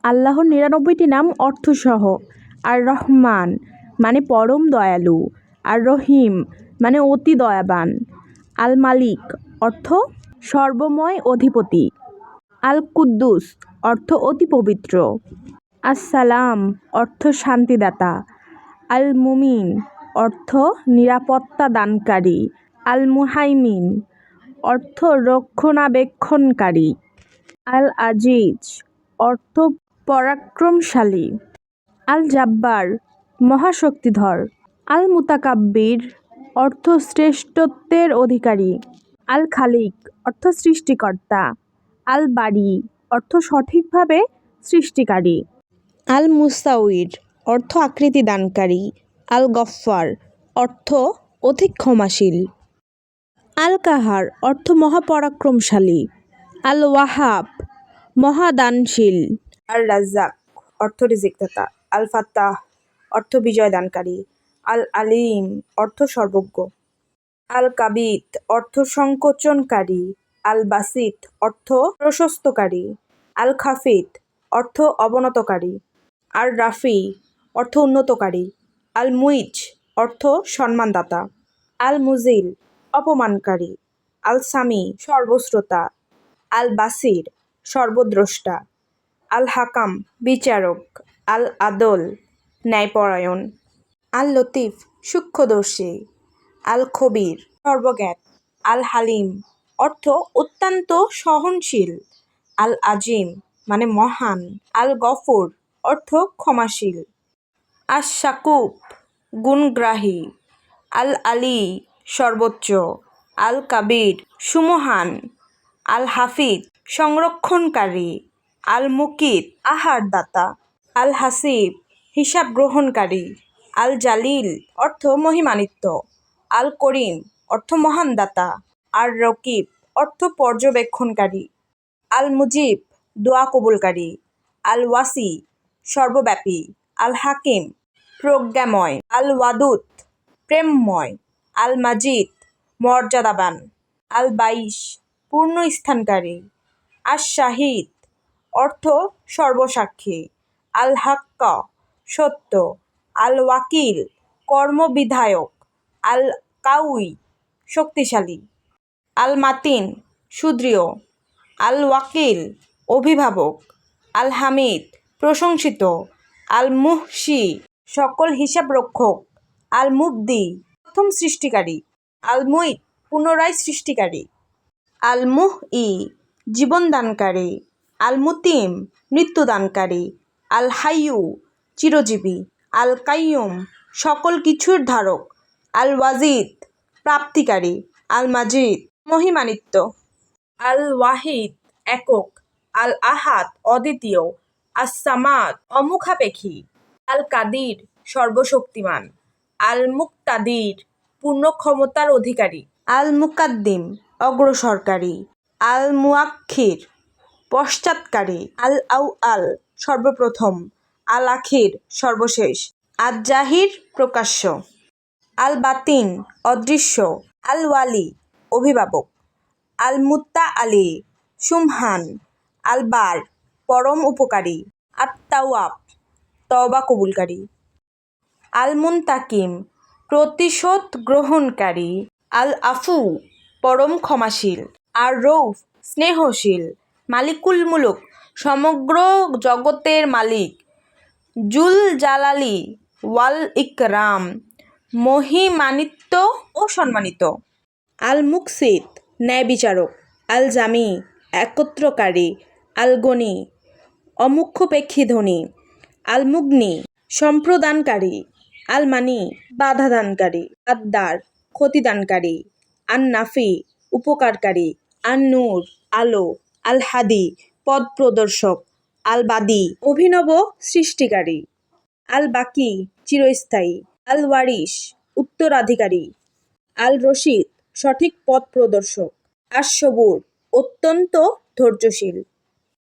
আল্লাহর ৯৯টি নাম অর্থসহ। আর রহমান মানে পরম দয়ালু, আর রহিম মানে অতি দয়াবান। আল মালিক অর্থ সর্বময় অধিপতি। আল কুদ্দুস অর্থ অতি পবিত্র। আসসালাম অর্থ শান্তিদাতা। আল মুমিন অর্থ নিরাপত্তা দানকারী। আল মুহাইমিন অর্থ রক্ষণাবেক্ষণকারী। আল আজিজ অর্থ পরাক্রমশালী। আল জাব্বার মহাশক্তিধর। আল মুতাকাব্বির অর্থ শ্রেষ্ঠত্বের অধিকারী। আল খালিক অর্থ সৃষ্টিকর্তা। আল বারি অর্থ সঠিকভাবে সৃষ্টিকারী। আল মুসাউইর অর্থ আকৃতি দানকারী। আল গফফার অর্থ অধিক ক্ষমাশীল। আল কাহার অর্থ মহাপরাক্রমশালী। আল ওয়াহাব মহাদানশীল। আর রাজ্জাক অর্থ রিজিকদাতা। আল ফাত্তাহ অর্থ বিজয় দানকারী। আল আলিম অর্থ সর্বজ্ঞ। আল কাবিত অর্থ সংকোচনকারী। আল বাসিত অর্থ প্রশস্তকারী। আল খাফিত অর্থ অবনতকারী। আর রাফি অর্থ উন্নতকারী। আল মুইজ অর্থ সম্মানদাতা। আল মুজিল অপমানকারী। আল সামি সর্বশ্রোতা। আল বাসির সর্বদ্রষ্টা। আল হাকাম বিচারক। আল আদল ন্যায়পরায়ণ। আল লতিফ সূক্ষ্মদর্শী। আল খবির সর্বজ্ঞাত। আল হালিম অর্থ অত্যন্ত সহনশীল। আল আজিম মানে মহান। আল গফুর অর্থ ক্ষমাশীল। আশ শাকুব গুণগ্রাহী। আল আলী সর্বোচ্চ। আল কাবির সুমহান। আল হাফিজ সংরক্ষণকারী। আল মুকিত আহারদাতা। আল হাসিব হিসাব গ্রহণকারী। আল জালিল অর্থ মহিমান্বিত। আল করিম অর্থ মহান দাতা। আর রকিব অর্থ পর্যবেক্ষণকারী। আল মুজিব দোয়া কবুলকারী। আল ওয়াসি সর্বব্যাপী। আল হাকিম প্রজ্ঞাময়। আল ওয়াদুদ প্রেমময়। আল মাজিদ মর্যাদাবান। আল বাইশ পূর্ণস্থানকারী। আশ শাহিদ অর্থ সর্বসাক্ষী। আল হাক্কা সত্য। আল ওয়াকিল কর্মবিধায়ক। আল কাউই শক্তিশালী। আল মাতিন সুদৃঢ়। আল ওয়াকিল অভিভাবক। আল হামিদ প্রশংসিত। আল মুহসি সকল হিসাব রক্ষক। আল মুবদি প্রথম সৃষ্টিকারী। আল মুইত পুনরায় সৃষ্টিকারী। আল মুহই জীবনদানকারী। আল মুতিম মৃত্যুদানকারী। আল হাইয়ু চিরজীবী। আল কাইয়ুম সকল কিছুর ধারক। আল ওয়াজিদ প্রাপ্তিকারী। আল মাজিদ মহিমান্বিত। আল ওয়াহিদ একক। আল আহাদ অদ্বিতীয়। আস সামাদ অমুখাপেক্ষী। আল কাদির সর্বশক্তিমান। আল মুক্তাদির পূর্ণ ক্ষমতার অধিকারী। আল মুকাদ্দিম অগ্রসরকারী। আল মুআক্ষির পশ্চাৎকারী। আল আউআল সর্বপ্রথম। আল আখির সর্বশেষ। আজ জাহির প্রকাশ্য। আল বাতিন অদৃশ্য। আল ওয়ালি অভিভাবক। আল মুত্তাআলি সুমহান। আল বার পরম উপকারী। আত তাওয়াব তওবা কবুলকারী। আল মুনতাকিম প্রতিশোধ গ্রহণকারী। আল আফু পরম ক্ষমাশীল। আর রৌফ স্নেহশীল। মালিকুল মুলুক সমগ্র জগতের মালিক। জুল জালালি ওয়াল ইকরাম মহিমান্বিত ও সম্মানিত। আল মুকসিত ন্যায় বিচারক। আল জামি একত্রকারী। আল গনি অমুখ্যপেক্ষী ধনী। আল মুগনি সম্প্রদানকারী। আল মানি বাধাদানকারী। আদ্দার ক্ষতিদানকারী। আন নাফি উপকারকারী। আন নূর আলো। আল হাদি পথ প্রদর্শক। আল বাদি অভিনব সৃষ্টিকারী। আল বাকি চিরস্থায়ী। আল ওয়ারিস উত্তরাধিকারী। আল রশিদ সঠিক পথ প্রদর্শক। আশ সবুর অত্যন্ত ধৈর্যশীল।